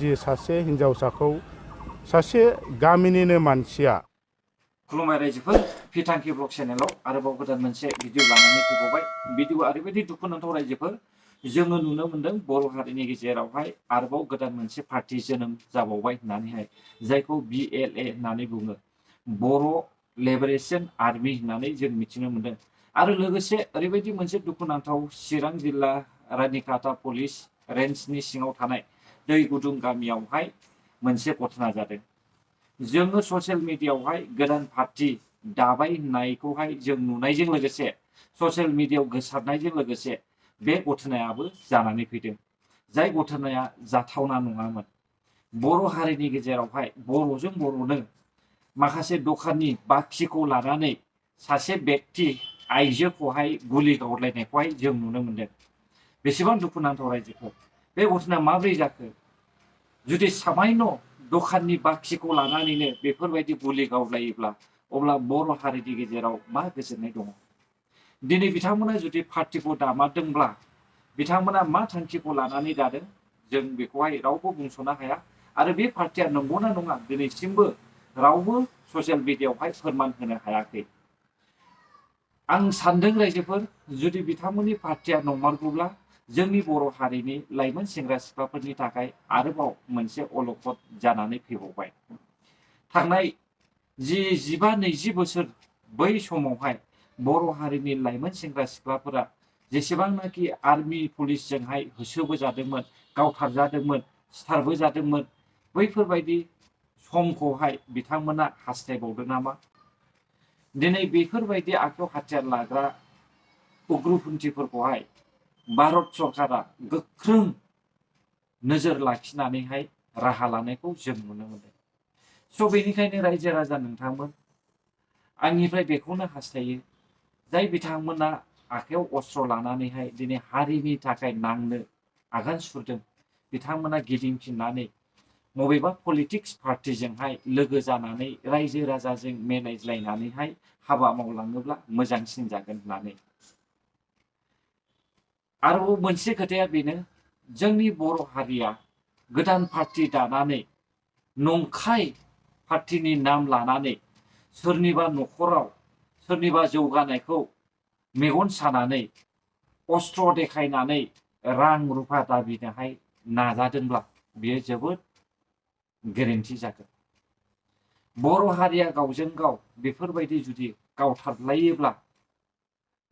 जि सासे हिनजावसाखौ सासे गामिनिनो मानसिया खुलुमबाय रायजोफोर फिथांखि ब्लग चेनेलाव आरोबाव गोदान मोनसे भिडिअ लानानै फैबावबाय। भिडिअ ओरैबायदि दुखुनांथाव रायजोफोर, जोङो नुनो मोनदों बर' हारिनि गेजेरावहाय आरोबाव गोदान मोनसे पार्टी जोनोम जाबावबाय होननानैहाय, जायखौ BLA होननानै बुङो, बर' लिबारेशन आर्मी होननानै जों मिथिनो मोनदों। आरो लोगोसे ओरैबायदि मोनसे दुखुनांथाव, चिरां जिल्ला रानिखाता पुलिस रेन्जनि सिङाव थानाय दै गुदुं गामियावहाय मोनसे घटना जादों। जोङो ससियेल मिडियायावहाय गोदान पार्टी दाबाय होननायखौहाय जों नुनायजों लोगोसे ससियेल मिडियायाव गोसारनायजों लोगोसे बे घटनायाबो जानानै फैदों, जाय घटनाया जाथावना नङामोन। बर' हारिनि गेजेरावहाय बर'जों बर'नो माखासे दखाननि बाखिखौ लानानै सासे व्यक्ति आइजोखौहाय गुलि गावलायनायखौहाय जों नुनो मोनदों। बेसेबां दुखुनांथाव रायजोफोर, बे घटनाया माबोरै जाखो? जुदि सामान्य दखाननि बाखिखौ लानानैनो बेफोरबायदि गुलि गावलायोब्ला अब्ला बर' हारिनि गेजेराव मा गोजोननाय दङ? दिनै बिथांमोना जुदि पार्टीखौ दामारदोंब्ला बिथांमोना मा थांखिखौ लानानै दादों जों बेखौहाय रावबो बुंस'नो हाया। आरो बे पार्टीया नंगौना नङा दिनैसिमबो रावबो ससियेल मिडियायावहाय फोरमान होनो हायाखै। आं सानदों रायजोफोर, जुदि बिथांमोननि पार्टीया नंमारगौब्ला जोंनि बर' हारिनि लाइमोन सेंग्रा सिख्लाफोरनि थाखाय आरोबाव मोनसे अलखद जानानै फैबावबाय। थांनाय 15-20 बोसोर बै समावहाय बर' हारिनि लाइमोन सेंग्रा सिख्लाफोरा जेसेबांनाखि आर्मी पुलिसजोंहाय होसोबोजादोंमोन, गावथारजादोंमोन, सिथारबोजादोंमोन, बैफोरबायदि समखौहाय बिथांमोना हास्थायबावदों नामा? दिनै बेफोरबायदि आखायाव हाथियार लाग्रा उग्रपन्थिफोरखौहाय भारत सरकारा गोख्रों नोजोर लाखिनानैहाय राहा लानायखौ जों नुनो मोनदों। स' बेनिखायनो रायजो राजा नोंथांमोन, आंनिफ्राय बेखौनो हास्थायो, जाय बिथांमोना आखायाव अस्त्र लानानैहाय दिनै हारिनि थाखाय नांनो आगान सुरदों, बिथांमोना गिदिंफिननानै बबेबा पलिटिक्स पार्टीजोंहाय लोगो जानानै रायजो राजाजों मेलायज्लायनानैहाय हाबा मावलाङोब्ला मोजांसिन जागोन होननानै। आरोबाव मोनसे खोथाया बेनो, जोंनि बर' हारिया गोदान पार्टी दानानै नंखाय पार्टीनि नाम लानानै सोरनिबा न'खराव सोरनिबा जौगानायखौ मेगन सानानै अस्त्र देखायनानै रां रुफा दाबिनोहाय नाजादोंब्ला बियो जोबोद गोरोन्थि जागोन। बर' हारिया गावजों गाव बेफोरबायदि जुदि गावथारलायोब्ला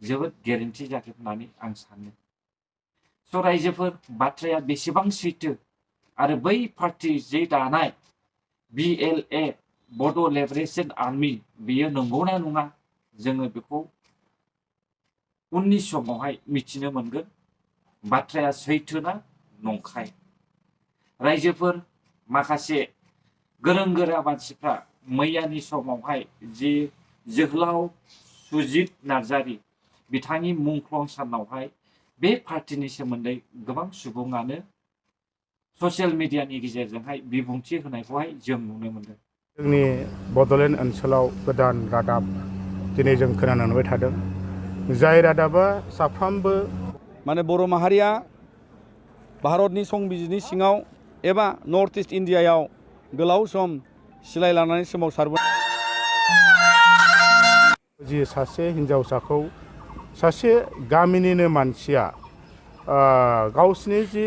जोबोद गोरोन्थि जागोन होननानै आं सानो। स' रायजोफोर, बाथ्राया बेसेबां सैथो आरो बै पार्टी जे दानाय BLA बड' लिबारेशन आर्मी बेयो नंगौना नङा, जोङो बेखौ उननि समावहाय मिथिनो मोनगोन। बाथ्राया सैथोना नंखाय। रायजोफोर, माखासे गोरों गोरा मानसिफ्रा मैयानि समावहाय जि जोहोलाव सुजित नार्जारी बिथांनि मुंख्लं सानावहाय बे पार्टीनि सोमोन्दै गोबां सुबुङानो ससियेल मिडियानि गेजेरजोंहाय बिबुंथि होनायखौहाय जों नुनो मोनदों। जोंनि बड'लेण्ड ओनसोलाव गोदान रादाब दिनै जों खोनानो मोनबाय थादों, जाय रादाबा साफ्रोमबो माने बर' माहारिया भारतनि संबिजिरनि सिङाव एबा नर्थ इस्ट इन्डियायाव गोलाव सम सिलाय लानानै सोमावसारबोनाय जि सासे हिनजावसाखौ सासे गामिनिनो मानसिया गावसिनि जि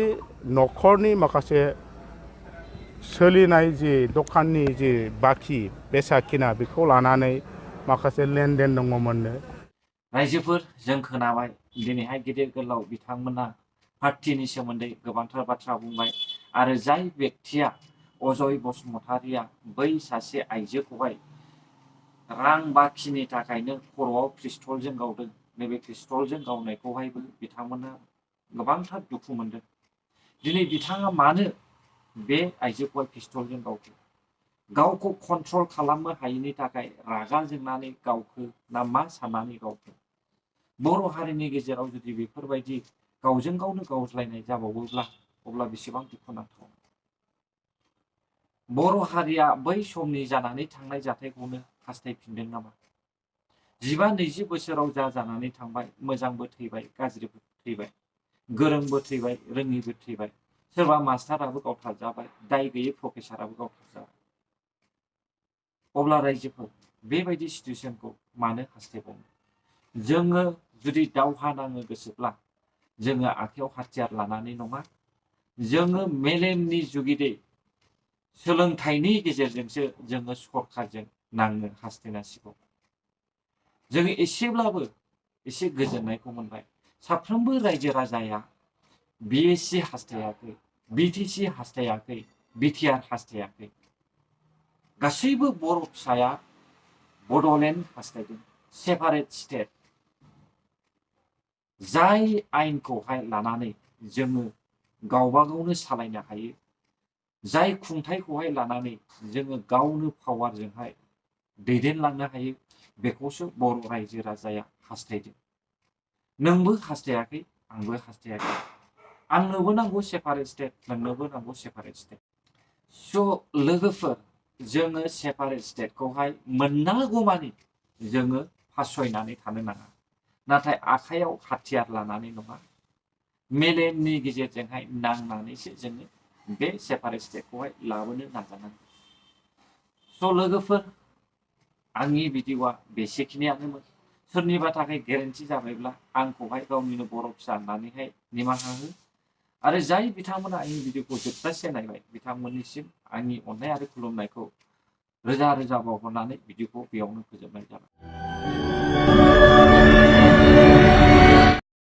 न'खरनि माखासे सोलिनाय जि दखाननि जि बाखि बेसाखिना बेखौ लानानै माखासे लेनदेन दङमोननो। रायजोफोर, जों खोनाबाय दिनैहाय गेदेर गोलाव बिथांमोना पार्टीनि सोमोन्दै गोबांथार बाथ्रा बुंबाय। आरो जाय व्यक्तिया अजय बसुमतारिया बै सासे आइजोखौहाय रां बाखिनि थाखायनो खर'आव पिस्तलजों गावदों, नैबे पिस्तलजों गावनायखौहायबो बिथांमोना गोबांथार दुखु मोनदों। दिनै बिथाङा मानो बे आइजोखौहाय पिस्तलजों गावखो? गावखौ कन्ट्रल खालामनो हायैनि थाखाय रागा जोंनानै गावखो ना मा साननानै गावखो? बर' हारिनि गेजेराव जुदि बेफोरबायदि गावजों गावनो गावज्लायनाय जाबावोब्ला अब्ला बेसेबां दुखुनांथाव। बर' हारिया बै समनि जानानै थांनाय जाथायखौनो हास्थायफिनदों नामा? 15-20 बोसोराव जा जानानै थांबाय, मोजांबो थैबाय, गाज्रिबो थैबाय, गोरोंबो थैबाय, रोङिबो थैबाय। सोरबा मास्टाराबो गावथारजाबाय, दाय गैयै प्रफेसाराबो गावथारजाबाय। अब्ला रायजोफोर बेबायदि सिटुएसनखौ मानो हास्थायबावनो? जोङो जुदि दावहा नांनो गोसोब्ला जोङो आखायाव हाथियार लानानै नङा, जोङो मेलेमनि जुगिदे सोलोंथाइनि गेजेरजोंसो जोङो सरखारजों नांनो हास्थायनांसिगौ। जोङो एसेब्लाबो एसे गोजोननायखौ मोनबाय। साफ्रोमबो रायजो राजाया BSc हास्थायाखै, BTC हास्थायाखै, BTR हास्थायाखै। गासैबो बर' फिसाया बड'लेण्ड हास्थायदों, सेपारेट स्टेट। जाय आयेनखौहाय लानानै जोङो गावबा गावनो सालायनो हायो, जाय खुंथायखौहाय लानानै जोङो गावनो पावारजोंहाय दैदेनलांनो हायो, बेखौसो बर' रायजो राजाया हास्थायदों। नोंबो हास्थायाखै, आंबो हास्थायाखै। आंनोबो नांगौ सेपारेट स्टेट, नोंनोबो नांगौ सेपारेट स्टेट। स' लोगोफोर, जोङो सेपारेट स्टेटखौहाय मोननांगौमानि जोङो फासयनानै थानो नाङा। नाथाय आखायाव हाथियार लानानै नङा, मेलेमनि गेजेरजोंहाय नांनानैसो जोङो बे सेपारेट स्टेटखौहाय लाबोनो नाजानांगौ। स' लोगोफोर, आंनि भिडिअ'आ बेसेखिनियानोमोन। सोरनिबा थाखाय गोरोन्थि जाबायब्ला आंखौहाय गावनिनो बर' फिसा होननानैहाय निमाहा हो। आरो जाय बिथांमोना आंनि भिडिअ'खौ जोबजासे नायबाय, बिथांमोननिसिम आंनि अननाय आरो खुलुमनायखौ रोजा रोजा बावहरनानै भिडिअ'खौ बेयावनो फोजोबनाय जाबाय।